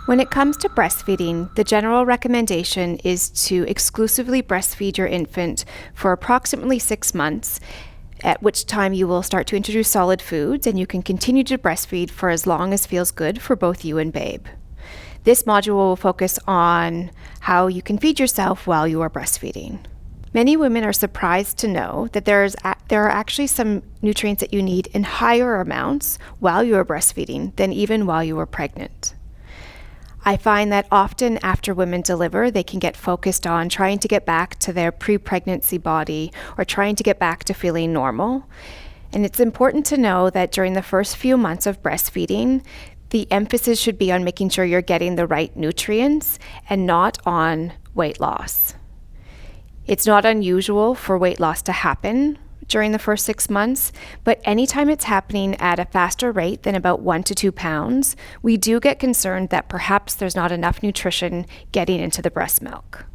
When it comes to breastfeeding, the general recommendation is to exclusively breastfeed your infant for approximately 6 months, at which time you will start to introduce solid foods and you can continue to breastfeed for as long as feels good for both you and babe. This module will focus on how you can feed yourself while you are breastfeeding. Many women are surprised to know that there are actually some nutrients that you need in higher amounts while you are breastfeeding than even while you are pregnant. I find that often after women deliver, they can get focused on trying to get back to their pre-pregnancy body or trying to get back to feeling normal. And it's important to know that during the first few months of breastfeeding, the emphasis should be on making sure you're getting the right nutrients and not on weight loss. It's not unusual for weight loss to happen during the first 6 months, but anytime it's happening at a faster rate than about 1 to 2 pounds, we do get concerned that perhaps there's not enough nutrition getting into the breast milk.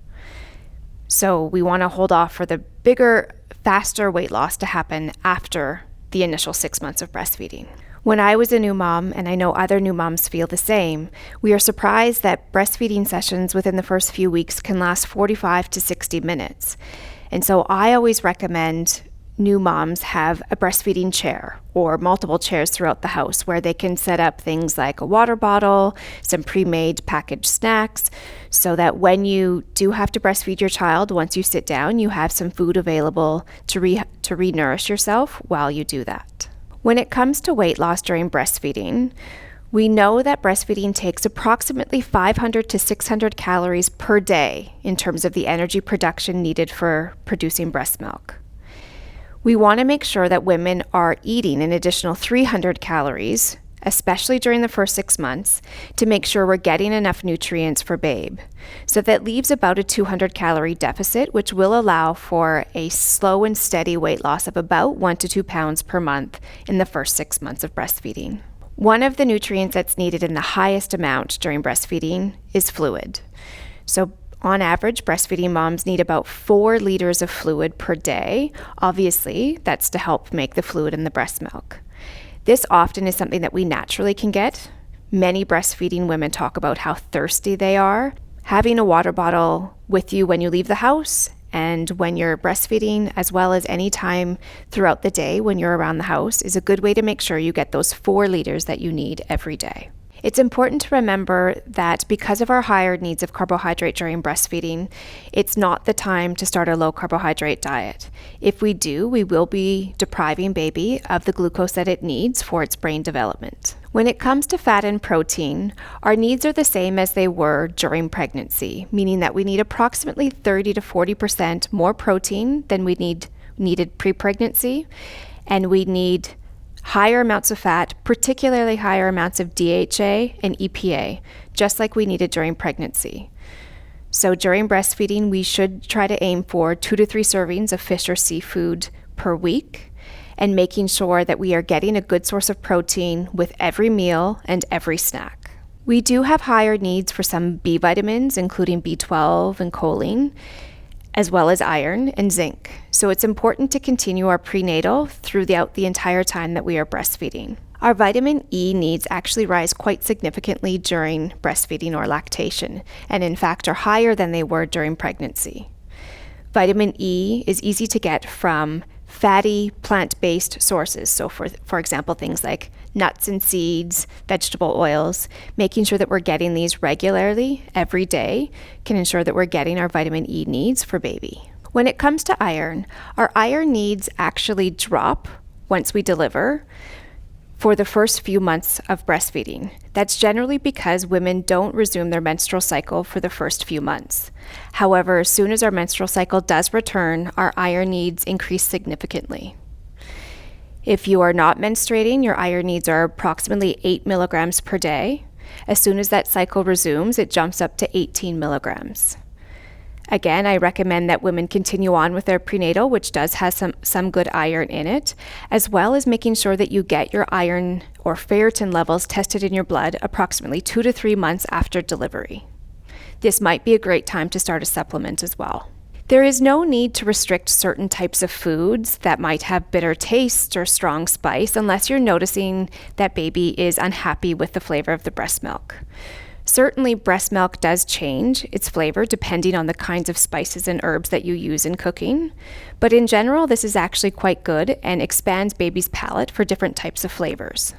So we want to hold off for the bigger, faster weight loss to happen after the initial 6 months of breastfeeding. When I was a new mom, and I know other new moms feel the same, we are surprised that breastfeeding sessions within the first few weeks can last 45 to 60 minutes. And so I always recommend new moms have a breastfeeding chair or multiple chairs throughout the house where they can set up things like a water bottle, some pre-made packaged snacks, so that when you do have to breastfeed your child, once you sit down, you have some food available to re-nourish yourself while you do that. When it comes to weight loss during breastfeeding, we know that breastfeeding takes approximately 500 to 600 calories per day in terms of the energy production needed for producing breast milk. We want to make sure that women are eating an additional 300 calories, especially during the first 6 months, to make sure we're getting enough nutrients for babe. So that leaves about a 200 calorie deficit, which will allow for a slow and steady weight loss of about 1 to 2 pounds per month in the first 6 months of breastfeeding. One of the nutrients that's needed in the highest amount during breastfeeding is fluid. So on average, breastfeeding moms need about 4 liters of fluid per day. Obviously, that's to help make the fluid in the breast milk. This often is something that we naturally can get. Many breastfeeding women talk about how thirsty they are. Having a water bottle with you when you leave the house and when you're breastfeeding, as well as any time throughout the day when you're around the house, is a good way to make sure you get those 4 liters that you need every day. It's important to remember that because of our higher needs of carbohydrate during breastfeeding, it's not the time to start a low carbohydrate diet. If we do, we will be depriving baby of the glucose that it needs for its brain development. When it comes to fat and protein, our needs are the same as they were during pregnancy, meaning that we need approximately 30 to 40% more protein than we needed pre-pregnancy, and we need higher amounts of fat, particularly higher amounts of DHA and EPA, just like we needed during pregnancy. So during breastfeeding, we should try to aim for 2 to 3 servings of fish or seafood per week, and making sure that we are getting a good source of protein with every meal and every snack. We do have higher needs for some B vitamins, including B12 and choline, as well as iron and zinc. So it's important to continue our prenatal throughout the entire time that we are breastfeeding. Our vitamin E needs actually rise quite significantly during breastfeeding or lactation, and in fact are higher than they were during pregnancy. Vitamin E is easy to get from fatty plant-based sources. So for example, things like nuts and seeds, vegetable oils. Making sure that we're getting these regularly every day can ensure that we're getting our vitamin E needs for baby. When it comes to iron, our iron needs actually drop once we deliver for the first few months of breastfeeding. That's generally because women don't resume their menstrual cycle for the first few months. However, as soon as our menstrual cycle does return, our iron needs increase significantly. If you are not menstruating, your iron needs are approximately 8 milligrams per day. As soon as that cycle resumes, it jumps up to 18 milligrams. Again, I recommend that women continue on with their prenatal, which does have some good iron in it, as well as making sure that you get your iron or ferritin levels tested in your blood approximately 2 to 3 months after delivery. This might be a great time to start a supplement as well. There is no need to restrict certain types of foods that might have bitter taste or strong spice unless you're noticing that baby is unhappy with the flavor of the breast milk. Certainly, breast milk does change its flavor depending on the kinds of spices and herbs that you use in cooking, but in general, this is actually quite good and expands baby's palate for different types of flavors.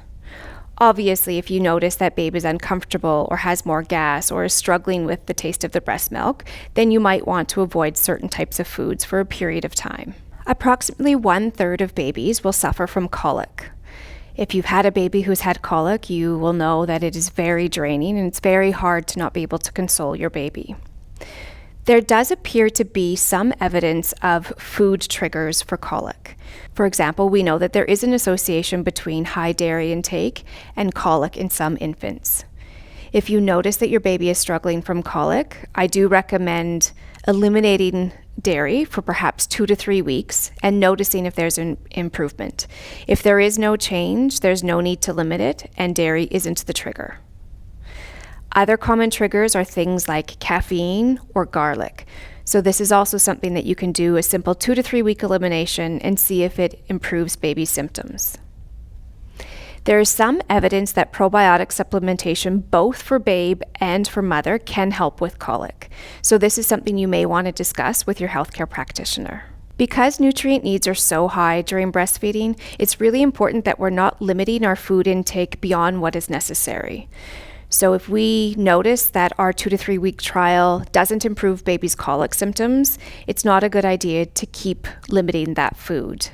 Obviously, if you notice that baby is uncomfortable or has more gas or is struggling with the taste of the breast milk, then you might want to avoid certain types of foods for a period of time. Approximately 1/3 of babies will suffer from colic. If you've had a baby who's had colic, you will know that it is very draining and it's very hard to not be able to console your baby. There does appear to be some evidence of food triggers for colic. For example, we know that there is an association between high dairy intake and colic in some infants. If you notice that your baby is struggling from colic, I do recommend eliminating dairy for perhaps 2 to 3 weeks and noticing if there's an improvement. If there is no change, there's no need to limit it, and dairy isn't the trigger. Other common triggers are things like caffeine or garlic. So this is also something that you can do a simple 2 to 3 week elimination and see if it improves baby symptoms. There is some evidence that probiotic supplementation, both for babe and for mother, can help with colic. So this is something you may want to discuss with your healthcare practitioner. Because nutrient needs are so high during breastfeeding, it's really important that we're not limiting our food intake beyond what is necessary. So if we notice that our 2 to 3 week trial doesn't improve baby's colic symptoms, it's not a good idea to keep limiting that food.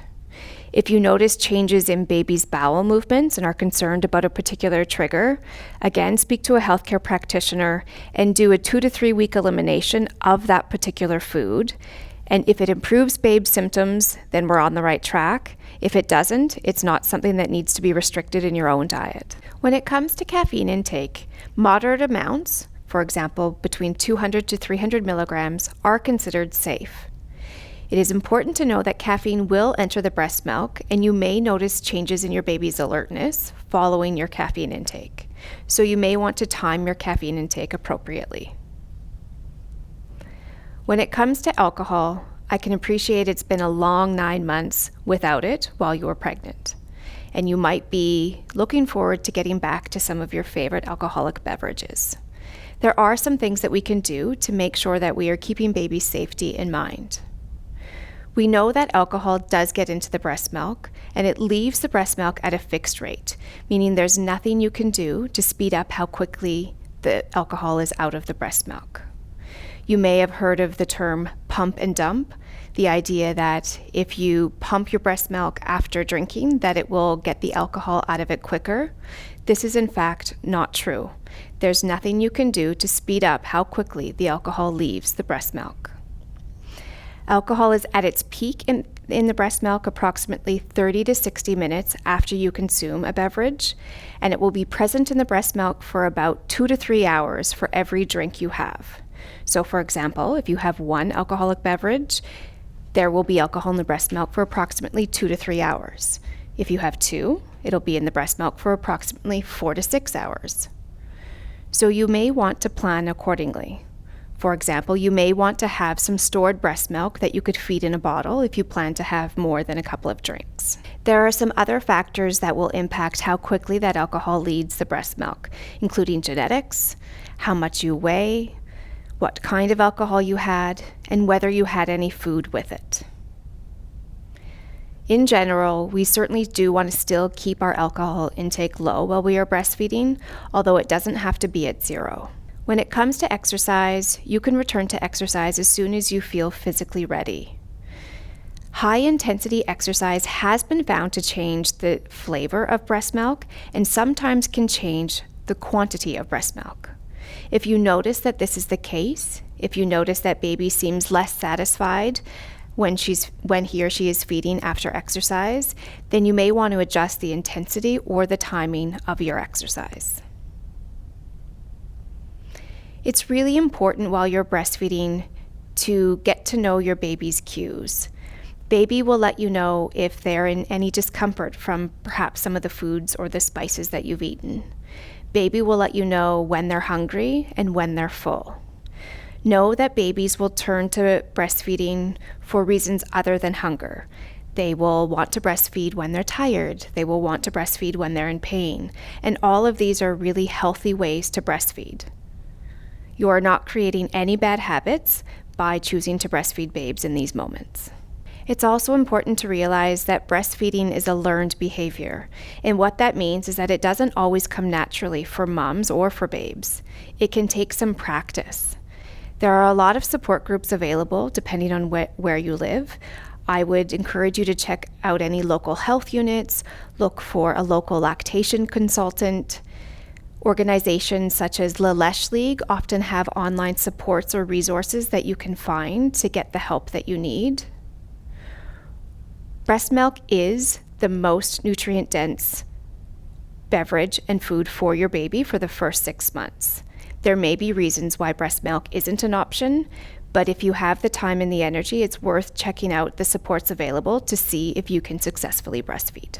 If you notice changes in baby's bowel movements and are concerned about a particular trigger, again, speak to a healthcare practitioner and do a 2 to 3 week elimination of that particular food. And if it improves babe's symptoms, then we're on the right track. If it doesn't, it's not something that needs to be restricted in your own diet. When it comes to caffeine intake, moderate amounts, for example, between 200 to 300 milligrams, are considered safe. It is important to know that caffeine will enter the breast milk, and you may notice changes in your baby's alertness following your caffeine intake. So you may want to time your caffeine intake appropriately. When it comes to alcohol, I can appreciate it's been a long 9 months without it while you were pregnant, and you might be looking forward to getting back to some of your favorite alcoholic beverages. There are some things that we can do to make sure that we are keeping baby's safety in mind. We know that alcohol does get into the breast milk, and it leaves the breast milk at a fixed rate, meaning there's nothing you can do to speed up how quickly the alcohol is out of the breast milk. You may have heard of the term pump and dump, the idea that if you pump your breast milk after drinking, that it will get the alcohol out of it quicker. This is in fact not true. There's nothing you can do to speed up how quickly the alcohol leaves the breast milk. Alcohol is at its peak in the breast milk approximately 30 to 60 minutes after you consume a beverage, and it will be present in the breast milk for about 2 to 3 hours for every drink you have. So for example, if you have 1 alcoholic beverage, there will be alcohol in the breast milk for approximately 2 to 3 hours. If you have 2, it'll be in the breast milk for approximately 4 to 6 hours. So you may want to plan accordingly. For example, you may want to have some stored breast milk that you could feed in a bottle if you plan to have more than a couple of drinks. There are some other factors that will impact how quickly that alcohol leaves the breast milk, including genetics, how much you weigh, what kind of alcohol you had, and whether you had any food with it. In general, we certainly do want to still keep our alcohol intake low while we are breastfeeding, although it doesn't have to be at 0. When it comes to exercise, you can return to exercise as soon as you feel physically ready. High-intensity exercise has been found to change the flavor of breast milk and sometimes can change the quantity of breast milk. If you notice that this is the case, if you notice that baby seems less satisfied when he or she is feeding after exercise, then you may want to adjust the intensity or the timing of your exercise. It's really important while you're breastfeeding to get to know your baby's cues. Baby will let you know if they're in any discomfort from perhaps some of the foods or the spices that you've eaten. Baby will let you know when they're hungry and when they're full. Know that babies will turn to breastfeeding for reasons other than hunger. They will want to breastfeed when they're tired. They will want to breastfeed when they're in pain. And all of these are really healthy ways to breastfeed. You are not creating any bad habits by choosing to breastfeed babes in these moments. It's also important to realize that breastfeeding is a learned behavior. And what that means is that it doesn't always come naturally for moms or for babes. It can take some practice. There are a lot of support groups available depending on where you live. I would encourage you to check out any local health units, look for a local lactation consultant. Organizations such as La Leche League often have online supports or resources that you can find to get the help that you need. Breast milk is the most nutrient-dense beverage and food for your baby for the first 6 months. There may be reasons why breast milk isn't an option, but if you have the time and the energy, it's worth checking out the supports available to see if you can successfully breastfeed.